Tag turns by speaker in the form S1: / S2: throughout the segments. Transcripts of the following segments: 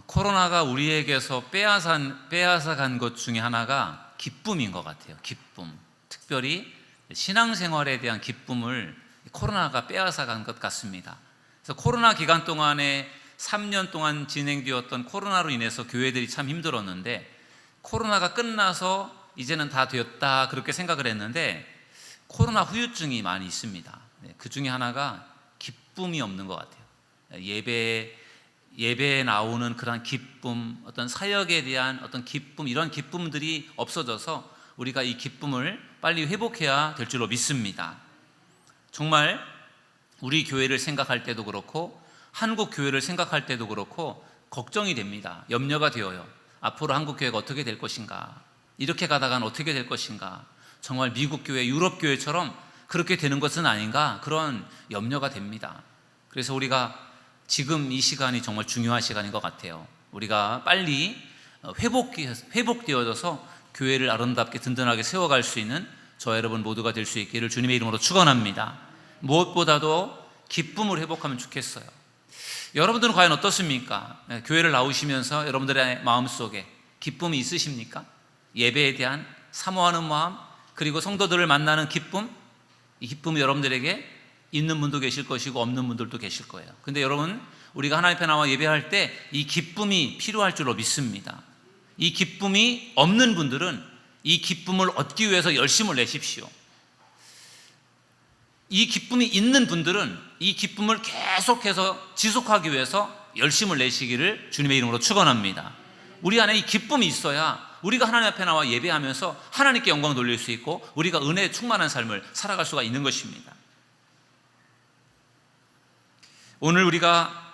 S1: 코로나가 우리에게서 빼앗아 간 것 중에 하나가 기쁨인 것 같아요. 기쁨. 특별히 신앙생활에 대한 기쁨을 코로나가 빼앗아 간 것 같습니다. 그래서 코로나 기간 동안에 3년 동안 진행되었던 코로나로 인해서 교회들이 참 힘들었는데, 코로나가 끝나서 이제는 다 되었다 그렇게 생각을 했는데 코로나 후유증이 많이 있습니다. 그 중에 하나가 기쁨이 없는 것 같아요. 예배에 나오는 그런 기쁨, 어떤 사역에 대한 어떤 기쁨, 이런 기쁨들이 없어져서 우리가 이 기쁨을 빨리 회복해야 될 줄로 믿습니다. 정말 우리 교회를 생각할 때도 그렇고 한국 교회를 생각할 때도 그렇고 걱정이 됩니다. 염려가 되어요. 앞으로 한국 교회가 어떻게 될 것인가, 이렇게 가다가는 어떻게 될 것인가, 정말 미국 교회, 유럽 교회처럼 그렇게 되는 것은 아닌가, 그런 염려가 됩니다. 그래서 우리가 지금 이 시간이 정말 중요한 시간인 것 같아요. 우리가 빨리 회복되어져서 교회를 아름답게 든든하게 세워갈 수 있는 저와 여러분 모두가 될 수 있기를 주님의 이름으로 축원합니다. 무엇보다도 기쁨을 회복하면 좋겠어요. 여러분들은 과연 어떻습니까? 교회를 나오시면서 여러분들의 마음속에 기쁨이 있으십니까? 예배에 대한 사모하는 마음, 그리고 성도들을 만나는 기쁨, 이 기쁨이 여러분들에게 있는 분도 계실 것이고 없는 분들도 계실 거예요. 근데 여러분, 우리가 하나님 앞에 나와 예배할 때 이 기쁨이 필요할 줄로 믿습니다. 이 기쁨이 없는 분들은 이 기쁨을 얻기 위해서 열심을 내십시오. 이 기쁨이 있는 분들은 이 기쁨을 계속해서 지속하기 위해서 열심을 내시기를 주님의 이름으로 축원합니다. 우리 안에 이 기쁨이 있어야 우리가 하나님 앞에 나와 예배하면서 하나님께 영광 돌릴 수 있고 우리가 은혜에 충만한 삶을 살아갈 수가 있는 것입니다. 오늘 우리가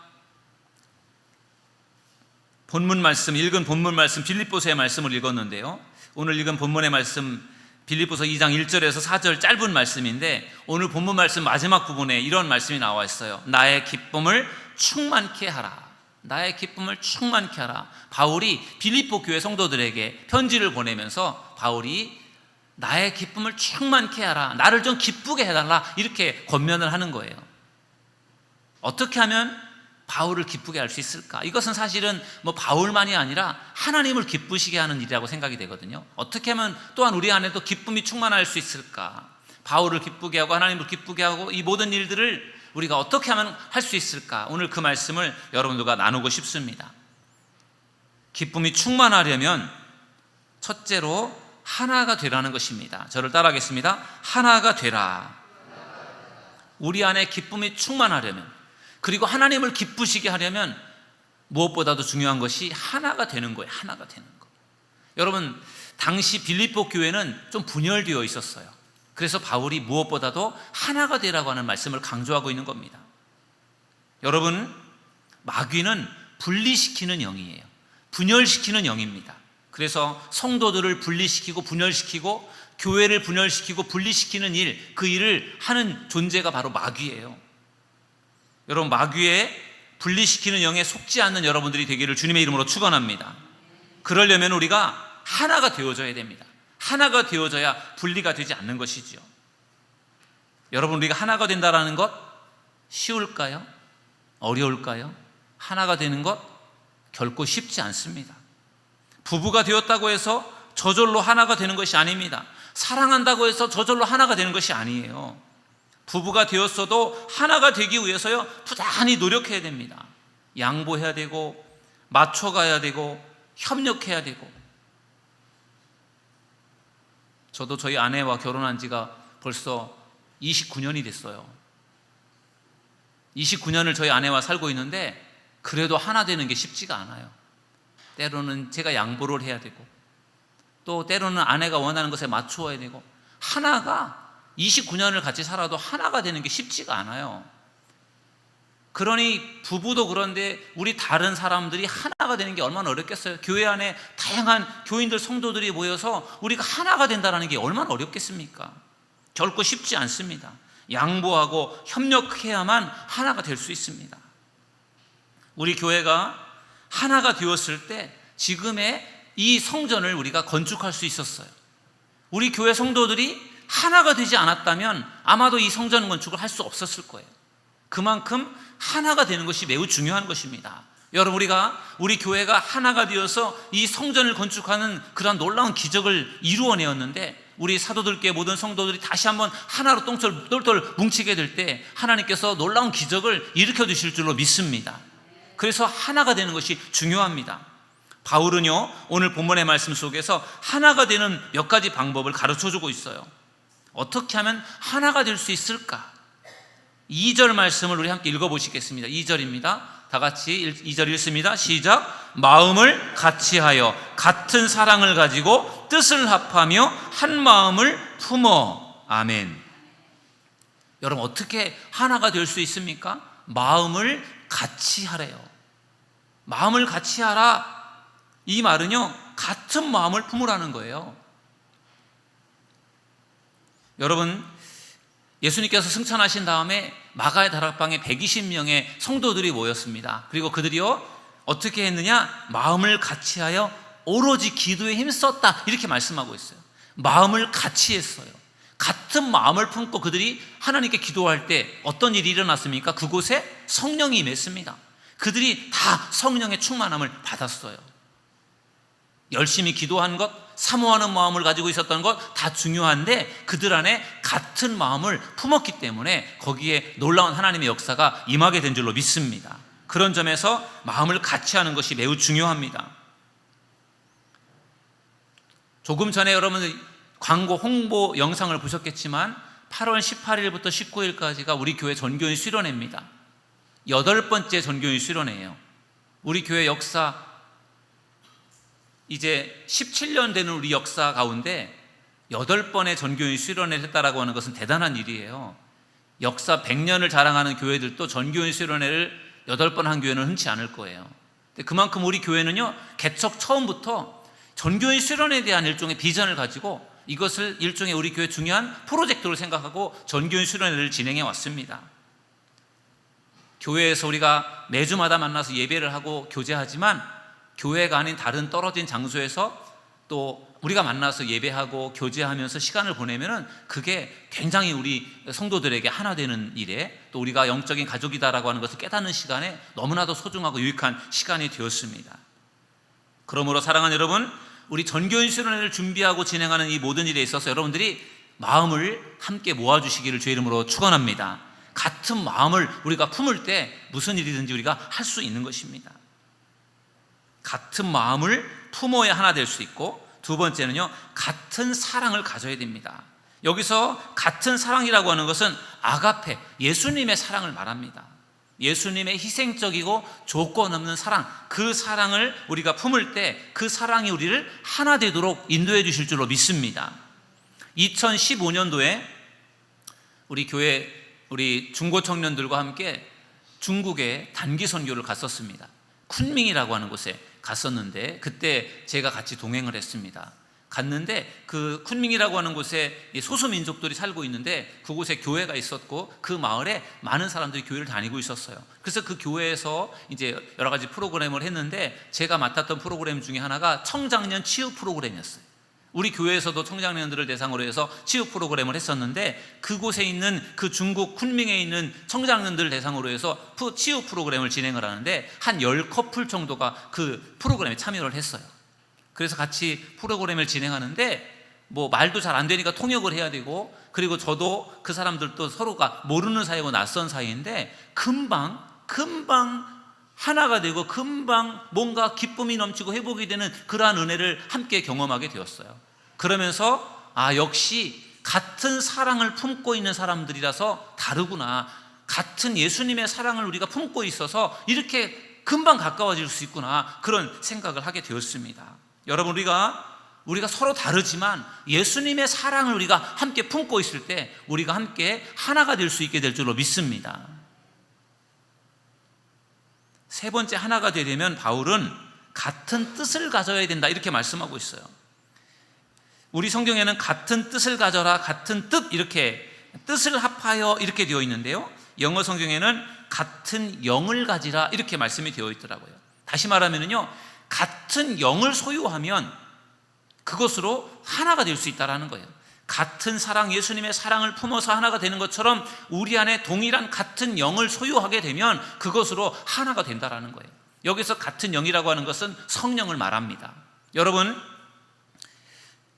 S1: 읽은 본문 말씀 빌립보서의 말씀을 읽었는데요, 오늘 읽은 본문의 말씀 빌립보서 2장 1절에서 4절 짧은 말씀인데, 오늘 본문 말씀 마지막 부분에 이런 말씀이 나와 있어요. 나의 기쁨을 충만케 하라. 나의 기쁨을 충만케 하라. 바울이 빌립보 교회 성도들에게 편지를 보내면서 바울이 나의 기쁨을 충만케 하라, 나를 좀 기쁘게 해달라, 이렇게 권면을 하는 거예요. 어떻게 하면 바울을 기쁘게 할 수 있을까? 이것은 사실은 바울만이 아니라 하나님을 기쁘시게 하는 일이라고 생각이 되거든요. 어떻게 하면 또한 우리 안에도 기쁨이 충만할 수 있을까? 바울을 기쁘게 하고 하나님을 기쁘게 하고 이 모든 일들을 우리가 어떻게 하면 할 수 있을까? 오늘 그 말씀을 여러분들과 나누고 싶습니다. 기쁨이 충만하려면 첫째로 하나가 되라는 것입니다. 저를 따라하겠습니다. 하나가 되라. 우리 안에 기쁨이 충만하려면, 그리고 하나님을 기쁘시게 하려면 무엇보다도 중요한 것이 하나가 되는 거예요. 하나가 되는 거. 여러분, 당시 빌립보 교회는 좀 분열되어 있었어요. 그래서 바울이 무엇보다도 하나가 되라고 하는 말씀을 강조하고 있는 겁니다. 여러분, 마귀는 분리시키는 영이에요. 분열시키는 영입니다. 그래서 성도들을 분리시키고 분열시키고 교회를 분열시키고 분리시키는 일, 그 일을 하는 존재가 바로 마귀예요. 여러분, 마귀의 분리시키는 영에 속지 않는 여러분들이 되기를 주님의 이름으로 축원합니다. 그러려면 우리가 하나가 되어져야 됩니다. 하나가 되어져야 분리가 되지 않는 것이죠. 여러분, 우리가 하나가 된다는 것 쉬울까요? 어려울까요? 하나가 되는 것 결코 쉽지 않습니다. 부부가 되었다고 해서 저절로 하나가 되는 것이 아닙니다. 사랑한다고 해서 저절로 하나가 되는 것이 아니에요. 부부가 되었어도 하나가 되기 위해서요, 부단히 노력해야 됩니다. 양보해야 되고 맞춰가야 되고 협력해야 되고. 저도 저희 아내와 결혼한 지가 벌써 29년이 됐어요. 29년을 저희 아내와 살고 있는데 그래도 하나 되는 게 쉽지가 않아요. 때로는 제가 양보를 해야 되고, 또 때로는 아내가 원하는 것에 맞추어야 되고, 하나가 29년을 같이 살아도 하나가 되는 게 쉽지가 않아요. 그러니 부부도 그런데 우리 다른 사람들이 하나가 되는 게 얼마나 어렵겠어요. 교회 안에 다양한 교인들, 성도들이 모여서 우리가 하나가 된다는 게 얼마나 어렵겠습니까? 결코 쉽지 않습니다. 양보하고 협력해야만 하나가 될 수 있습니다. 우리 교회가 하나가 되었을 때 지금의 이 성전을 우리가 건축할 수 있었어요. 우리 교회 성도들이 하나가 되지 않았다면 아마도 이 성전 건축을 할 수 없었을 거예요. 그만큼 하나가 되는 것이 매우 중요한 것입니다. 여러분, 우리 교회가 하나가 되어서 이 성전을 건축하는 그런 놀라운 기적을 이루어내었는데, 우리 사도들께 모든 성도들이 다시 한번 하나로 똘똘 뭉치게 될 때 하나님께서 놀라운 기적을 일으켜 주실 줄로 믿습니다. 그래서 하나가 되는 것이 중요합니다. 바울은요, 오늘 본문의 말씀 속에서 하나가 되는 몇 가지 방법을 가르쳐 주고 있어요. 어떻게 하면 하나가 될 수 있을까? 2절 말씀을 우리 함께 읽어보시겠습니다. 2절입니다. 다 같이 2절 읽습니다. 시작. 마음을 같이하여 같은 사랑을 가지고 뜻을 합하며 한 마음을 품어. 아멘. 여러분, 어떻게 하나가 될 수 있습니까? 마음을 같이 하래요. 마음을 같이 하라. 이 말은요, 같은 마음을 품으라는 거예요. 여러분, 예수님께서 승천하신 다음에 마가의 다락방에 120명의 성도들이 모였습니다. 그리고 그들이요, 어떻게 했느냐? 마음을 같이하여 오로지 기도에 힘썼다, 이렇게 말씀하고 있어요. 마음을 같이 했어요. 같은 마음을 품고 그들이 하나님께 기도할 때 어떤 일이 일어났습니까? 그곳에 성령이 임했습니다. 그들이 다 성령의 충만함을 받았어요. 열심히 기도한 것, 사모하는 마음을 가지고 있었던 것 다 중요한데, 그들 안에 같은 마음을 품었기 때문에 거기에 놀라운 하나님의 역사가 임하게 된 줄로 믿습니다. 그런 점에서 마음을 같이 하는 것이 매우 중요합니다. 조금 전에 여러분 광고 홍보 영상을 보셨겠지만 8월 18일부터 19일까지가 우리 교회 전교인 수련회입니다. 8번째 전교인 수련회예요. 우리 교회 역사 이제 17년 되는 우리 역사 가운데 8번의 전교인 수련회를 했다라고 하는 것은 대단한 일이에요. 역사 100년을 자랑하는 교회들도 전교인 수련회를 8번 한 교회는 흔치 않을 거예요. 그만큼 우리 교회는요, 개척 처음부터 전교인 수련회에 대한 일종의 비전을 가지고 이것을 일종의 우리 교회 중요한 프로젝트로 생각하고 전교인 수련회를 진행해 왔습니다. 교회에서 우리가 매주마다 만나서 예배를 하고 교제하지만, 교회가 아닌 다른 떨어진 장소에서 또 우리가 만나서 예배하고 교제하면서 시간을 보내면은 그게 굉장히 우리 성도들에게 하나 되는 일에, 또 우리가 영적인 가족이다라고 하는 것을 깨닫는 시간에 너무나도 소중하고 유익한 시간이 되었습니다. 그러므로 사랑하는 여러분, 우리 전교인 수련회를 준비하고 진행하는 이 모든 일에 있어서 여러분들이 마음을 함께 모아주시기를 주의 이름으로 축원합니다. 같은 마음을 우리가 품을 때 무슨 일이든지 우리가 할 수 있는 것입니다. 같은 마음을 품어야 하나 될 수 있고, 두 번째는요, 같은 사랑을 가져야 됩니다. 여기서 같은 사랑이라고 하는 것은 아가페, 예수님의 사랑을 말합니다. 예수님의 희생적이고 조건 없는 사랑, 그 사랑을 우리가 품을 때 그 사랑이 우리를 하나 되도록 인도해 주실 줄로 믿습니다. 2015년도에 우리 교회 우리 중고 청년들과 함께 중국에 단기 선교를 갔었습니다. 쿤밍이라고 하는 곳에 갔었는데, 그때 제가 같이 동행을 했습니다. 갔는데 그 쿤밍이라고 하는 곳에 소수민족들이 살고 있는데, 그곳에 교회가 있었고 그 마을에 많은 사람들이 교회를 다니고 있었어요. 그래서 그 교회에서 이제 여러 가지 프로그램을 했는데, 제가 맡았던 프로그램 중에 하나가 청장년 치유 프로그램이었어요. 우리 교회에서도 청장년들을 대상으로 해서 치유 프로그램을 했었는데, 그곳에 있는 그 중국 쿤밍에 있는 청장년들을 대상으로 해서 치유 프로그램을 진행을 하는데, 한 10커플 정도가 그 프로그램에 참여를 했어요. 그래서 같이 프로그램을 진행하는데, 뭐 말도 잘 안 되니까 통역을 해야 되고, 그리고 저도 그 사람들도 서로가 모르는 사이고 낯선 사이인데, 금방 하나가 되고 금방 뭔가 기쁨이 넘치고 회복이 되는 그러한 은혜를 함께 경험하게 되었어요. 그러면서 역시 같은 사랑을 품고 있는 사람들이라서 다르구나, 같은 예수님의 사랑을 우리가 품고 있어서 이렇게 금방 가까워질 수 있구나, 그런 생각을 하게 되었습니다. 여러분, 우리가 서로 다르지만 예수님의 사랑을 우리가 함께 품고 있을 때 우리가 함께 하나가 될 수 있게 될 줄로 믿습니다. 세 번째, 하나가 되려면 바울은 같은 뜻을 가져야 된다, 이렇게 말씀하고 있어요. 우리 성경에는 같은 뜻을 가져라, 같은 뜻, 이렇게 뜻을 합하여 이렇게 되어 있는데요, 영어 성경에는 같은 영을 가지라, 이렇게 말씀이 되어 있더라고요. 다시 말하면요, 같은 영을 소유하면 그것으로 하나가 될 수 있다는 거예요. 같은 사랑, 예수님의 사랑을 품어서 하나가 되는 것처럼 우리 안에 동일한 같은 영을 소유하게 되면 그것으로 하나가 된다는 거예요. 여기서 같은 영이라고 하는 것은 성령을 말합니다. 여러분,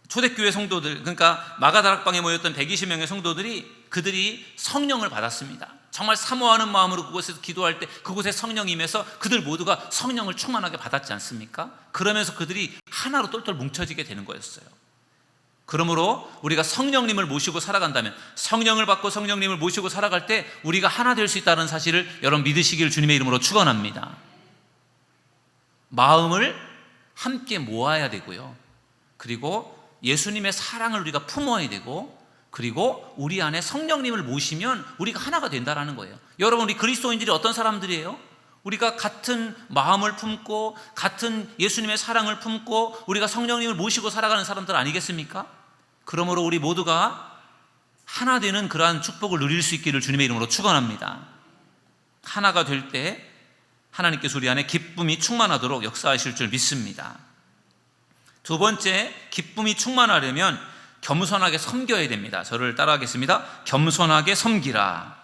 S1: 초대교회 성도들, 그러니까 마가다락방에 모였던 120명의 성도들이 그들이 성령을 받았습니다. 정말 사모하는 마음으로 그곳에서 기도할 때 그곳에 성령이 임해서 그들 모두가 성령을 충만하게 받았지 않습니까? 그러면서 그들이 하나로 똘똘 뭉쳐지게 되는 거였어요. 그러므로 우리가 성령님을 모시고 살아간다면, 성령을 받고 성령님을 모시고 살아갈 때 우리가 하나 될 수 있다는 사실을 여러분 믿으시길 주님의 이름으로 축원합니다. 마음을 함께 모아야 되고요, 그리고 예수님의 사랑을 우리가 품어야 되고, 그리고 우리 안에 성령님을 모시면 우리가 하나가 된다는 거예요. 여러분, 우리 그리스도인들이 어떤 사람들이에요? 우리가 같은 마음을 품고 같은 예수님의 사랑을 품고 우리가 성령님을 모시고 살아가는 사람들 아니겠습니까? 그러므로 우리 모두가 하나 되는 그러한 축복을 누릴 수 있기를 주님의 이름으로 축원합니다. 하나가 될 때 하나님께서 우리 안에 기쁨이 충만하도록 역사하실 줄 믿습니다. 두 번째, 기쁨이 충만하려면 겸손하게 섬겨야 됩니다. 저를 따라하겠습니다. 겸손하게 섬기라.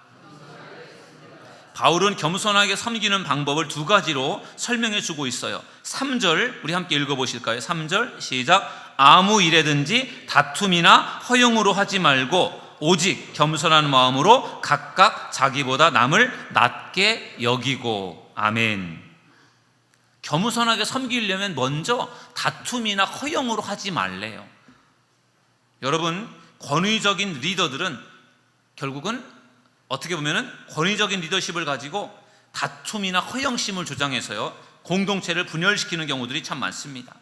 S1: 바울은 겸손하게 섬기는 방법을 두 가지로 설명해 주고 있어요. 3절 우리 함께 읽어보실까요? 3절 시작. 아무 일에든지 다툼이나 허용으로 하지 말고 오직 겸손한 마음으로 각각 자기보다 남을 낮게 여기고. 아멘. 겸손하게 섬기려면 먼저 다툼이나 허용으로 하지 말래요. 여러분, 권위적인 리더들은 결국은 어떻게 보면은 권위적인 리더십을 가지고 다툼이나 허영심을 조장해서요, 공동체를 분열시키는 경우들이 참 많습니다.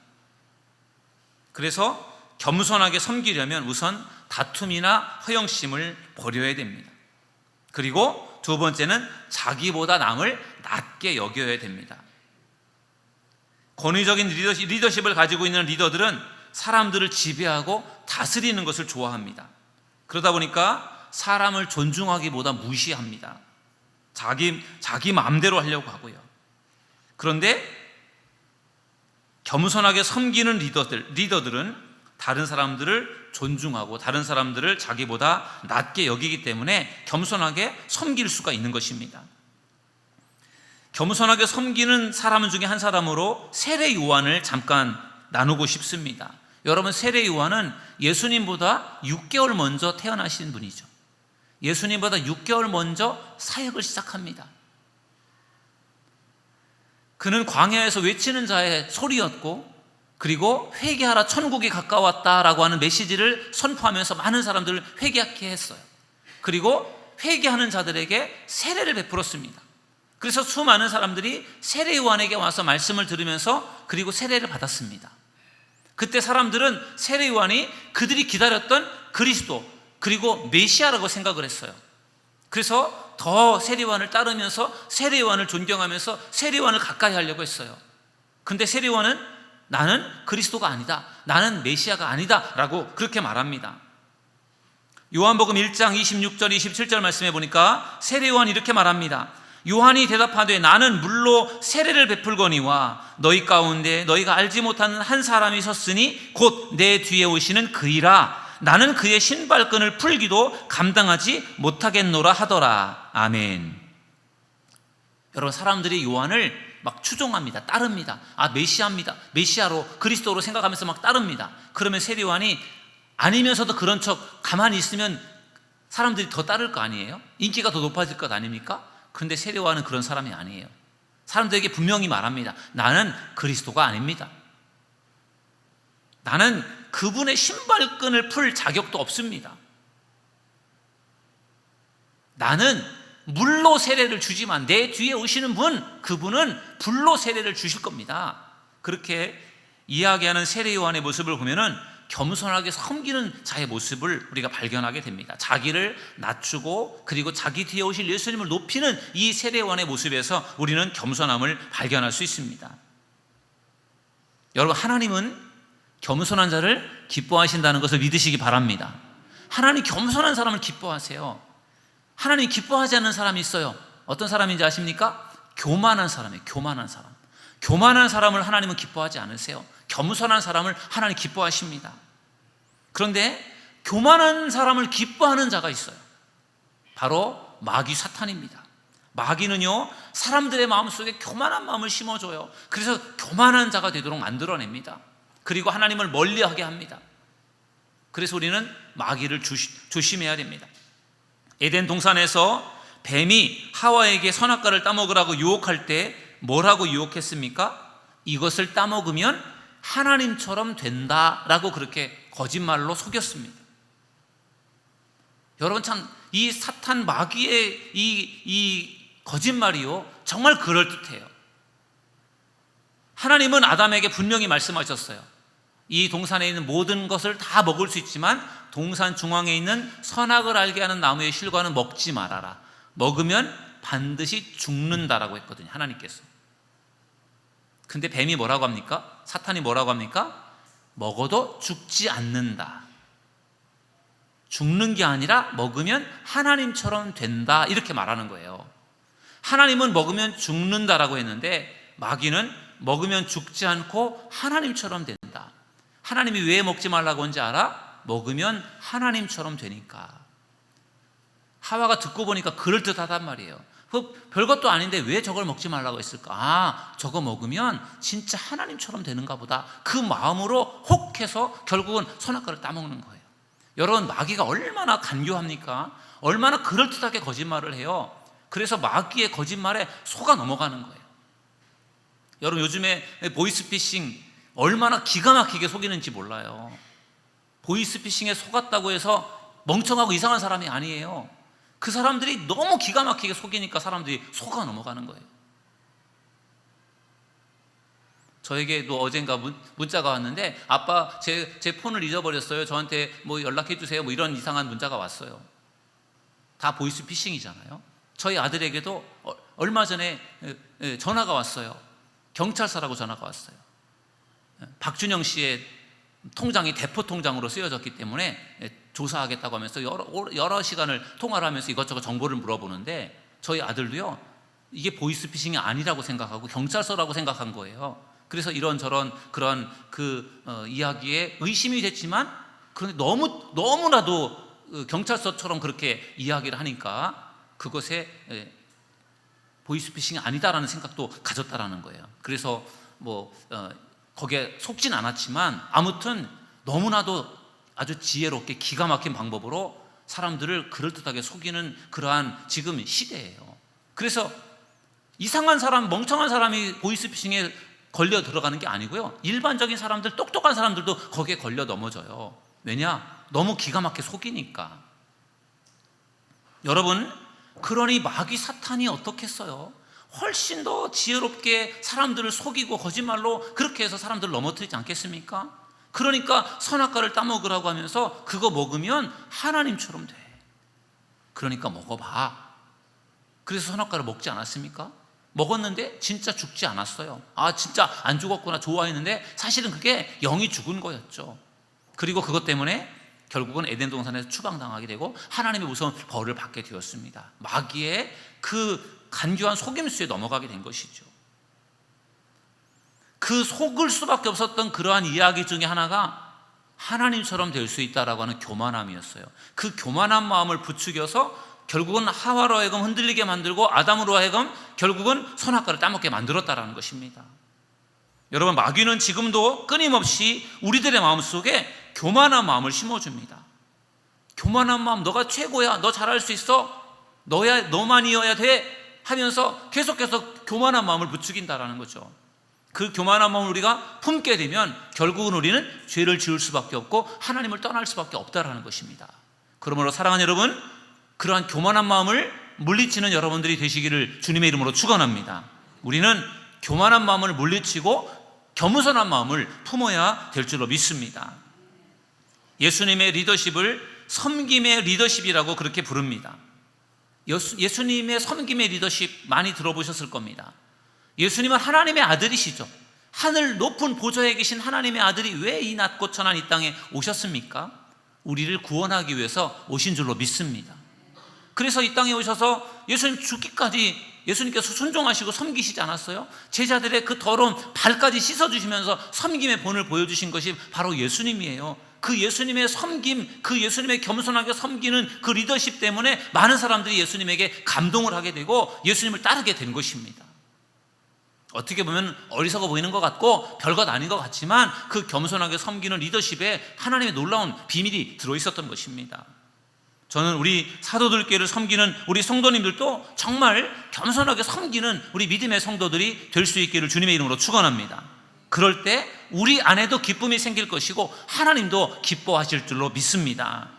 S1: 그래서 겸손하게 섬기려면 우선 다툼이나 허영심을 버려야 됩니다. 그리고 두 번째는 자기보다 남을 낮게 여겨야 됩니다. 권위적인 리더십을 가지고 있는 리더들은 사람들을 지배하고 다스리는 것을 좋아합니다. 그러다 보니까 사람을 존중하기보다 무시합니다. 자기 마음대로 하려고 하고요. 그런데 겸손하게 섬기는 리더들은 다른 사람들을 존중하고 다른 사람들을 자기보다 낮게 여기기 때문에 겸손하게 섬길 수가 있는 것입니다. 겸손하게 섬기는 사람 중에 한 사람으로 세례 요한을 잠깐 나누고 싶습니다. 여러분, 세례 요한은 예수님보다 6개월 먼저 태어나신 분이죠. 예수님보다 6개월 먼저 사역을 시작합니다. 그는 광야에서 외치는 자의 소리였고, 그리고 회개하라 천국이 가까웠다라고 하는 메시지를 선포하면서 많은 사람들을 회개하게 했어요. 그리고 회개하는 자들에게 세례를 베풀었습니다. 그래서 수많은 사람들이 세례 요한에게 와서 말씀을 들으면서 그리고 세례를 받았습니다. 그때 사람들은 세례 요한이 그들이 기다렸던 그리스도, 그리고 메시아라고 생각을 했어요. 그래서 더 세례 요한을 따르면서 세례 요한을 존경하면서 세례 요한을 가까이 하려고 했어요. 근데 세례 요한은 나는 그리스도가 아니다, 나는 메시아가 아니다 라고 그렇게 말합니다. 요한복음 1장 26절 27절 말씀해 보니까 세례 요한이 이렇게 말합니다. 요한이 대답하되 나는 물로 세례를 베풀거니와 너희 가운데 너희가 알지 못하는 한 사람이 섰으니 곧 내 뒤에 오시는 그이라. 나는 그의 신발끈을 풀기도 감당하지 못하겠노라 하더라. 아멘. 여러분, 사람들이 요한을 막 추종합니다. 따릅니다. 메시아입니다. 메시아로, 그리스도로 생각하면서 막 따릅니다. 그러면 세례 요한이 아니면서도 그런 척 가만히 있으면 사람들이 더 따를 거 아니에요? 인기가 더 높아질 것 아닙니까? 그런데 세례 요한은 그런 사람이 아니에요. 사람들에게 분명히 말합니다. 나는 그리스도가 아닙니다. 나는 그분의 신발끈을 풀 자격도 없습니다. 나는 물로 세례를 주지만 내 뒤에 오시는 분, 그분은 불로 세례를 주실 겁니다. 그렇게 이야기하는 세례 요한의 모습을 보면은 겸손하게 섬기는 자의 모습을 우리가 발견하게 됩니다. 자기를 낮추고 그리고 자기 뒤에 오실 예수님을 높이는 이 세례 요한의 모습에서 우리는 겸손함을 발견할 수 있습니다. 여러분, 하나님은 겸손한 자를 기뻐하신다는 것을 믿으시기 바랍니다. 하나님 겸손한 사람을 기뻐하세요. 하나님 기뻐하지 않는 사람이 있어요. 어떤 사람인지 아십니까? 교만한 사람이에요. 교만한 사람. 교만한 사람을 하나님은 기뻐하지 않으세요. 겸손한 사람을 하나님 기뻐하십니다. 그런데 교만한 사람을 기뻐하는 자가 있어요. 바로 마귀 사탄입니다. 마귀는요, 사람들의 마음속에 교만한 마음을 심어줘요. 그래서 교만한 자가 되도록 만들어냅니다. 그리고 하나님을 멀리하게 합니다. 그래서 우리는 마귀를 조심해야 됩니다. 에덴 동산에서 뱀이 하와에게 선악과를 따먹으라고 유혹할 때 뭐라고 유혹했습니까? 이것을 따먹으면 하나님처럼 된다라고 그렇게 거짓말로 속였습니다. 여러분, 참 이 사탄 마귀의 이 거짓말이요, 정말 그럴듯해요. 하나님은 아담에게 분명히 말씀하셨어요. 이 동산에 있는 모든 것을 다 먹을 수 있지만 동산 중앙에 있는 선악을 알게 하는 나무의 실과는 먹지 말아라. 먹으면 반드시 죽는다라고 했거든요, 하나님께서. 근데 뱀이 뭐라고 합니까? 사탄이 뭐라고 합니까? 먹어도 죽지 않는다. 죽는 게 아니라 먹으면 하나님처럼 된다, 이렇게 말하는 거예요. 하나님은 먹으면 죽는다라고 했는데 마귀는 먹으면 죽지 않고 하나님처럼 된다. 하나님이 왜 먹지 말라고 한지 알아? 먹으면 하나님처럼 되니까. 하와가 듣고 보니까 그럴듯하단 말이에요. 별것도 아닌데 왜 저걸 먹지 말라고 했을까? 아, 저거 먹으면 진짜 하나님처럼 되는가 보다. 그 마음으로 혹해서 결국은 선악과를 따먹는 거예요. 여러분, 마귀가 얼마나 간교합니까? 얼마나 그럴듯하게 거짓말을 해요. 그래서 마귀의 거짓말에 속아 넘어가는 거예요. 여러분, 요즘에 보이스피싱 얼마나 기가 막히게 속이는지 몰라요. 보이스피싱에 속았다고 해서 멍청하고 이상한 사람이 아니에요. 그 사람들이 너무 기가 막히게 속이니까 사람들이 속아 넘어가는 거예요. 저에게도 어젠가 문자가 왔는데, 아빠 제 폰을 잊어버렸어요. 저한테 뭐 연락해 주세요. 뭐 이런 이상한 문자가 왔어요. 다 보이스피싱이잖아요. 저희 아들에게도 얼마 전에 전화가 왔어요. 경찰서라고 전화가 왔어요. 박준영 씨의 통장이 대포 통장으로 쓰여졌기 때문에 조사하겠다고 하면서 여러 시간을 통화를 하면서 이것저것 정보를 물어보는데, 저희 아들도요, 이게 보이스피싱이 아니라고 생각하고 경찰서라고 생각한 거예요. 그래서 이런저런 그런 이야기에 의심이 됐지만, 그런데 너무나도 경찰서처럼 그렇게 이야기를 하니까 그것에 보이스피싱이 아니다라는 생각도 가졌다라는 거예요. 그래서 거기에 속진 않았지만 아무튼 너무나도 아주 지혜롭게 기가 막힌 방법으로 사람들을 그럴듯하게 속이는 그러한 지금 시대예요. 그래서 이상한 사람, 멍청한 사람이 보이스피싱에 걸려 들어가는 게 아니고요, 일반적인 사람들, 똑똑한 사람들도 거기에 걸려 넘어져요. 왜냐? 너무 기가 막히게 속이니까. 여러분, 그러니 마귀 사탄이 어떻게 했어요? 훨씬 더 지혜롭게 사람들을 속이고 거짓말로 그렇게 해서 사람들을 넘어뜨리지 않겠습니까? 그러니까 선악과를 따먹으라고 하면서 그거 먹으면 하나님처럼 돼. 그러니까 먹어봐. 그래서 선악과를 먹지 않았습니까? 먹었는데 진짜 죽지 않았어요. 아, 진짜 안 죽었구나, 좋아했는데 사실은 그게 영이 죽은 거였죠. 그리고 그것 때문에 결국은 에덴 동산에서 추방당하게 되고 하나님의 무서운 벌을 받게 되었습니다. 마귀의 그 간교한 속임수에 넘어가게 된 것이죠. 그 속을 수밖에 없었던 그러한 이야기 중에 하나가 하나님처럼 될 수 있다라고 하는 교만함이었어요. 그 교만한 마음을 부추겨서 결국은 하와로 하여금 흔들리게 만들고 아담으로 하여금 결국은 선악과를 따먹게 만들었다라는 것입니다. 여러분, 마귀는 지금도 끊임없이 우리들의 마음속에 교만한 마음을 심어줍니다. 교만한 마음, 너가 최고야, 너 잘할 수 있어, 너만이어야 돼 하면서 계속해서 교만한 마음을 부추긴다라는 거죠. 그 교만한 마음을 우리가 품게 되면 결국은 우리는 죄를 지을 수밖에 없고 하나님을 떠날 수밖에 없다라는 것입니다. 그러므로 사랑하는 여러분, 그러한 교만한 마음을 물리치는 여러분들이 되시기를 주님의 이름으로 축원합니다. 우리는 교만한 마음을 물리치고 겸손한 마음을 품어야 될 줄로 믿습니다. 예수님의 리더십을 섬김의 리더십이라고 그렇게 부릅니다. 예수님의 섬김의 리더십 많이 들어보셨을 겁니다. 예수님은 하나님의 아들이시죠. 하늘 높은 보좌에 계신 하나님의 아들이 왜 이 낮고 천한 이 땅에 오셨습니까? 우리를 구원하기 위해서 오신 줄로 믿습니다. 그래서 이 땅에 오셔서 예수님 죽기까지 예수님께서 순종하시고 섬기시지 않았어요? 제자들의 그 더러운 발까지 씻어주시면서 섬김의 본을 보여주신 것이 바로 예수님이에요. 그 예수님의 섬김, 그 예수님의 겸손하게 섬기는 그 리더십 때문에 많은 사람들이 예수님에게 감동을 하게 되고 예수님을 따르게 된 것입니다. 어떻게 보면 어리석어 보이는 것 같고 별것 아닌 것 같지만 그 겸손하게 섬기는 리더십에 하나님의 놀라운 비밀이 들어있었던 것입니다. 저는 우리 사도들교회를 섬기는 우리 성도님들도 정말 겸손하게 섬기는 우리 믿음의 성도들이 될 수 있기를 주님의 이름으로 축원합니다. 그럴 때 우리 안에도 기쁨이 생길 것이고 하나님도 기뻐하실 줄로 믿습니다.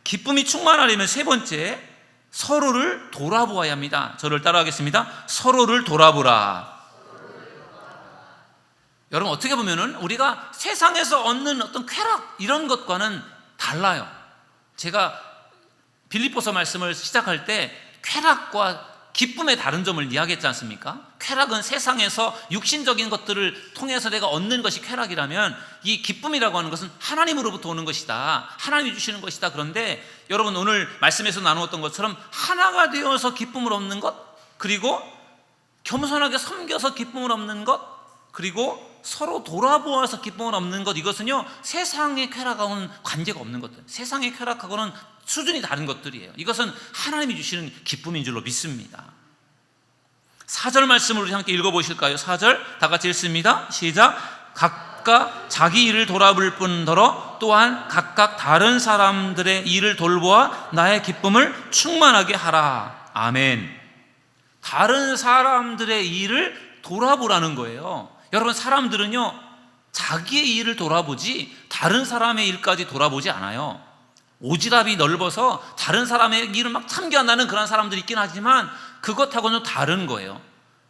S1: 기쁨이 충만하려면 세 번째, 서로를 돌아보아야 합니다. 저를 따라하겠습니다. 서로를 돌아보라. 여러분, 어떻게 보면은 우리가 세상에서 얻는 어떤 쾌락 이런 것과는 달라요. 제가 빌립보서 말씀을 시작할 때 쾌락과 기쁨의 다른 점을 이야기했지 않습니까? 쾌락은 세상에서 육신적인 것들을 통해서 내가 얻는 것이 쾌락이라면 이 기쁨이라고 하는 것은 하나님으로부터 오는 것이다, 하나님이 주시는 것이다. 그런데 여러분, 오늘 말씀에서 나누었던 것처럼 하나가 되어서 기쁨을 얻는 것, 그리고 겸손하게 섬겨서 기쁨을 얻는 것, 그리고 서로 돌아보아서 기쁨을 얻는 것, 이것은요 세상의 쾌락하고는 관계가 없는 것들, 세상의 쾌락하고는 수준이 다른 것들이에요. 이것은 하나님이 주시는 기쁨인 줄로 믿습니다. 4절 말씀을 우리 함께 읽어보실까요? 4절 다 같이 읽습니다. 시작. 각각 자기 일을 돌아볼 뿐더러 또한 각각 다른 사람들의 일을 돌보아 나의 기쁨을 충만하게 하라. 아멘. 다른 사람들의 일을 돌아보라는 거예요. 여러분, 사람들은요 자기의 일을 돌아보지 다른 사람의 일까지 돌아보지 않아요. 오지랖이 넓어서 다른 사람의 일을 막 참견하는 그런 사람들이 있긴 하지만 그것하고는 다른 거예요.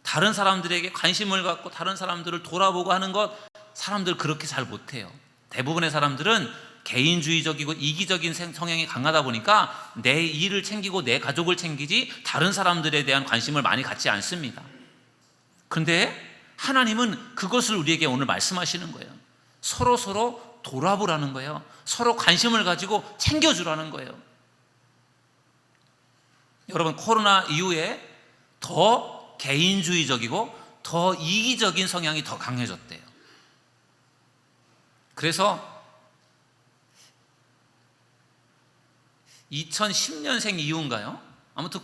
S1: 다른 사람들에게 관심을 갖고 다른 사람들을 돌아보고 하는 것, 사람들 그렇게 잘 못해요. 대부분의 사람들은 개인주의적이고 이기적인 성향이 강하다 보니까 내 일을 챙기고 내 가족을 챙기지 다른 사람들에 대한 관심을 많이 갖지 않습니다. 그런데 하나님은 그것을 우리에게 오늘 말씀하시는 거예요. 서로 돌아보라는 거예요. 서로 관심을 가지고 챙겨주라는 거예요. 여러분, 코로나 이후에 더 개인주의적이고 더 이기적인 성향이 더 강해졌대요. 그래서 2010년생 이후인가요? 아무튼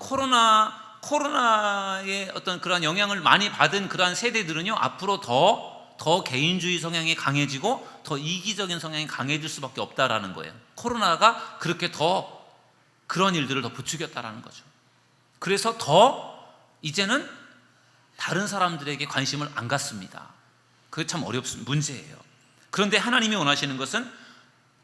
S1: 코로나의 어떤 그러한 영향을 많이 받은 그러한 세대들은요 앞으로 더 개인주의 성향이 강해지고 더 이기적인 성향이 강해질 수밖에 없다라는 거예요. 코로나가 그렇게 더 그런 일들을 더 부추겼다라는 거죠. 그래서 더 이제는 다른 사람들에게 관심을 안 갖습니다. 그게 참 어렵습니다. 문제예요. 그런데 하나님이 원하시는 것은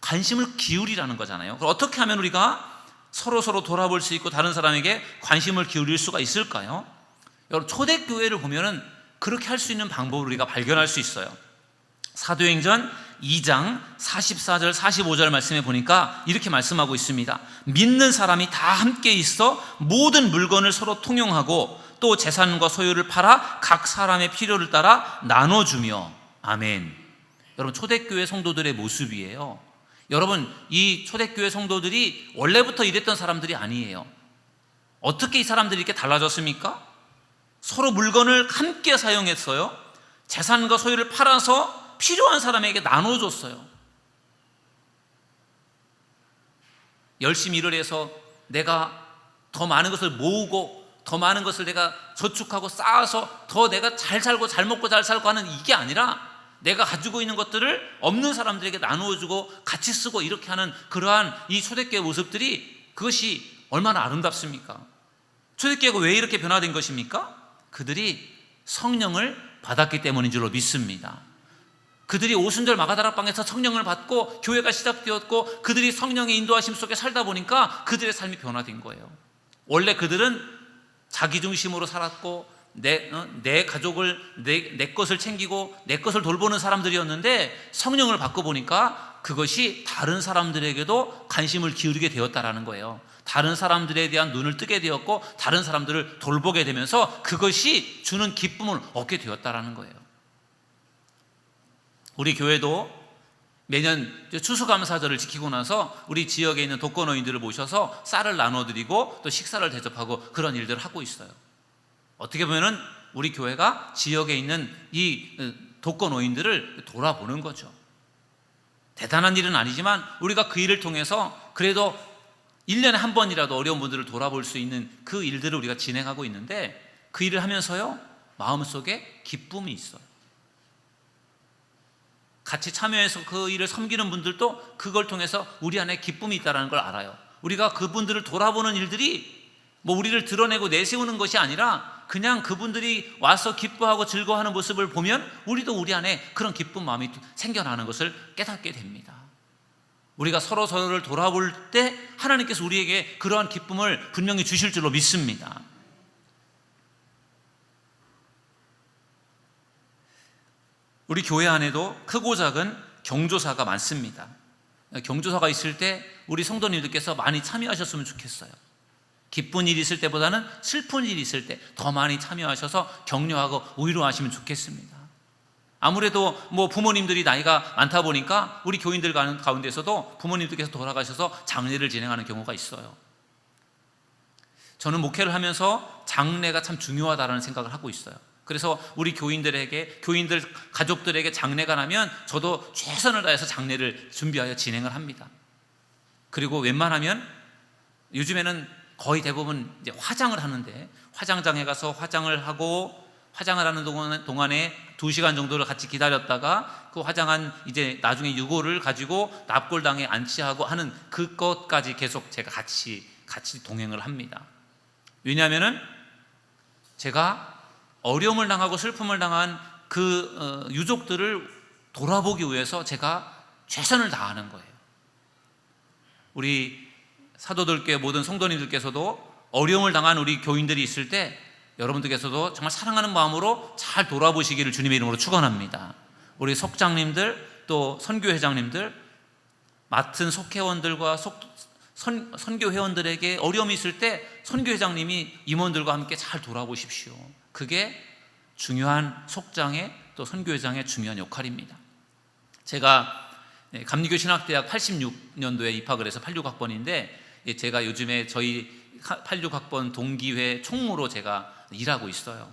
S1: 관심을 기울이라는 거잖아요. 그럼 어떻게 하면 우리가 서로 돌아볼 수 있고 다른 사람에게 관심을 기울일 수가 있을까요? 여러분, 초대교회를 보면은 그렇게 할 수 있는 방법을 우리가 발견할 수 있어요. 사도행전 2장 44절 45절 말씀에 보니까 이렇게 말씀하고 있습니다. 믿는 사람이 다 함께 있어 모든 물건을 서로 통용하고 또 재산과 소유를 팔아 각 사람의 필요를 따라 나눠주며. 아멘. 여러분, 초대교회 성도들의 모습이에요. 여러분, 이 초대교회 성도들이 원래부터 이랬던 사람들이 아니에요. 어떻게 이 사람들이 이렇게 달라졌습니까? 서로 물건을 함께 사용했어요. 재산과 소유를 팔아서 필요한 사람에게 나눠줬어요. 열심히 일을 해서 내가 더 많은 것을 모으고 더 많은 것을 내가 저축하고 쌓아서 더 내가 잘 살고 잘 먹고 잘 살고 하는 이게 아니라 내가 가지고 있는 것들을 없는 사람들에게 나누어주고 같이 쓰고 이렇게 하는 그러한 이 초대교회 모습들이, 그것이 얼마나 아름답습니까? 초대교회가 왜 이렇게 변화된 것입니까? 그들이 성령을 받았기 때문인 줄로 믿습니다. 그들이 오순절 마가다락방에서 성령을 받고 교회가 시작되었고 그들이 성령의 인도하심 속에 살다 보니까 그들의 삶이 변화된 거예요. 원래 그들은 자기중심으로 살았고 내 가족을 내 것을 챙기고 내 것을 돌보는 사람들이었는데 성령을 받고 보니까 그것이 다른 사람들에게도 관심을 기울이게 되었다라는 거예요. 다른 사람들에 대한 눈을 뜨게 되었고 다른 사람들을 돌보게 되면서 그것이 주는 기쁨을 얻게 되었다라는 거예요. 우리 교회도 매년 추수감사절을 지키고 나서 우리 지역에 있는 독거노인들을 모셔서 쌀을 나눠드리고 또 식사를 대접하고 그런 일들을 하고 있어요. 어떻게 보면은 우리 교회가 지역에 있는 이 독거노인들을 돌아보는 거죠. 대단한 일은 아니지만 우리가 그 일을 통해서 그래도 1년에 한 번이라도 어려운 분들을 돌아볼 수 있는 그 일들을 우리가 진행하고 있는데, 그 일을 하면서요 마음속에 기쁨이 있어요. 같이 참여해서 그 일을 섬기는 분들도 그걸 통해서 우리 안에 기쁨이 있다는 걸 알아요. 우리가 그분들을 돌아보는 일들이 뭐 우리를 드러내고 내세우는 것이 아니라 그냥 그분들이 와서 기뻐하고 즐거워하는 모습을 보면 우리도 우리 안에 그런 기쁜 마음이 생겨나는 것을 깨닫게 됩니다. 우리가 서로를 돌아볼 때 하나님께서 우리에게 그러한 기쁨을 분명히 주실 줄로 믿습니다. 우리 교회 안에도 크고 작은 경조사가 많습니다. 경조사가 있을 때 우리 성도님들께서 많이 참여하셨으면 좋겠어요. 기쁜 일이 있을 때보다는 슬픈 일이 있을 때 더 많이 참여하셔서 격려하고 위로하시면 좋겠습니다. 아무래도 뭐 부모님들이 나이가 많다 보니까 우리 교인들 가운데서도 부모님들께서 돌아가셔서 장례를 진행하는 경우가 있어요. 저는 목회를 하면서 장례가 참 중요하다는 생각을 하고 있어요. 그래서 우리 교인들 가족들에게 장례가 나면 저도 최선을 다해서 장례를 준비하여 진행을 합니다. 그리고 웬만하면 요즘에는 거의 대부분 이제 화장을 하는데, 화장장에 가서 화장을 하는 동안에 2시간 정도를 같이 기다렸다가 그 화장한 이제 나중에 유골을 가지고 납골당에 안치하고 하는 그것까지 계속 제가 같이 동행을 합니다. 왜냐하면은 제가 어려움을 당하고 슬픔을 당한 그 유족들을 돌아보기 위해서 제가 최선을 다하는 거예요. 우리 사도들께 모든 성도님들께서도 어려움을 당한 우리 교인들이 있을 때 여러분들께서도 정말 사랑하는 마음으로 잘 돌아보시기를 주님의 이름으로 축원합니다. 우리 속장님들 또 선교회장님들, 맡은 속회원들과 선교회원들에게 어려움이 있을 때 선교회장님이 임원들과 함께 잘 돌아보십시오. 그게 중요한 속장의 또 선교회장의 중요한 역할입니다. 제가 감리교 신학대학 86년도에 입학을 해서 86학번인데 제가 요즘에 저희 86학번 동기회 총무로 제가 일하고 있어요.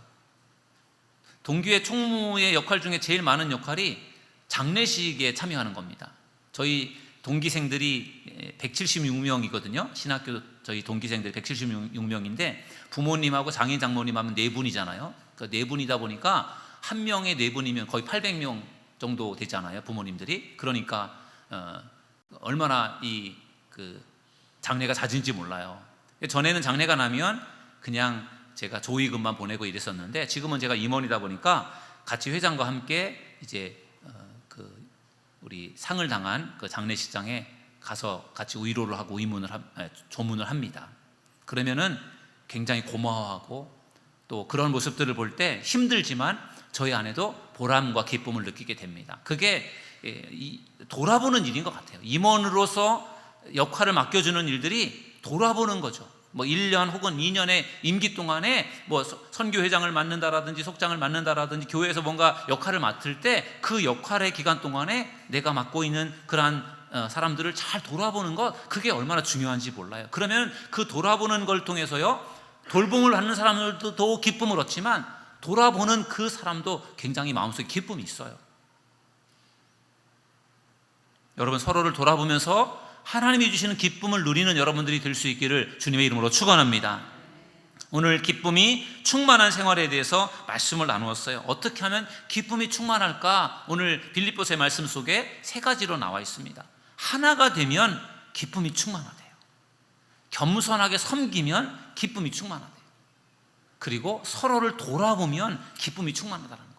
S1: 동기회 총무의 역할 중에 제일 많은 역할이 장례식에 참여하는 겁니다. 저희 동기생들이 176명이거든요. 신학교 저희 동기생들이 176명인데 부모님하고 장인 장모님 하면 4분이잖아요. 그 4분이다 보니까 한 명에 4분이면 거의 800명 정도 되잖아요, 부모님들이. 그러니까 얼마나 그 장례가 잦은지 몰라요. 전에는 장례가 나면 그냥 제가 조의금만 보내고 이랬었는데, 지금은 제가 임원이다 보니까 같이 회장과 함께 이제 우리 상을 당한 그 장례식장에 가서 같이 위로를 하고 조문을 합니다. 그러면은 굉장히 고마워하고 또 그런 모습들을 볼 때 힘들지만 저희 안에도 보람과 기쁨을 느끼게 됩니다. 그게 돌아보는 일인 것 같아요. 임원으로서 역할을 맡겨주는 일들이 돌아보는 거죠. 뭐 1년 혹은 2년의 임기 동안에 뭐 선교회장을 맡는다라든지 속장을 맡는다라든지 교회에서 뭔가 역할을 맡을 때 그 역할의 기간 동안에 내가 맡고 있는 그러한 사람들을 잘 돌아보는 것, 그게 얼마나 중요한지 몰라요. 그러면 그 돌아보는 걸 통해서요, 돌봄을 받는 사람들도 더 기쁨을 얻지만 돌아보는 그 사람도 굉장히 마음속에 기쁨이 있어요. 여러분, 서로를 돌아보면서 하나님이 주시는 기쁨을 누리는 여러분들이 될 수 있기를 주님의 이름으로 축원합니다. 오늘 기쁨이 충만한 생활에 대해서 말씀을 나누었어요. 어떻게 하면 기쁨이 충만할까? 오늘 빌립보서의 말씀 속에 3가지로 나와 있습니다. 하나가 되면 기쁨이 충만하대요. 겸손하게 섬기면 기쁨이 충만하대요. 그리고 서로를 돌아보면 기쁨이 충만하다는 거예요.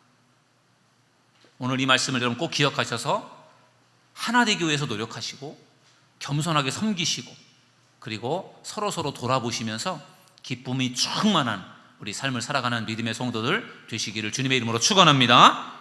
S1: 오늘 이 말씀을 여러분 꼭 기억하셔서 하나 되기 위해서 노력하시고 겸손하게 섬기시고 그리고 서로 돌아보시면서 기쁨이 충만한 우리 삶을 살아가는 믿음의 성도들 되시기를 주님의 이름으로 축원합니다.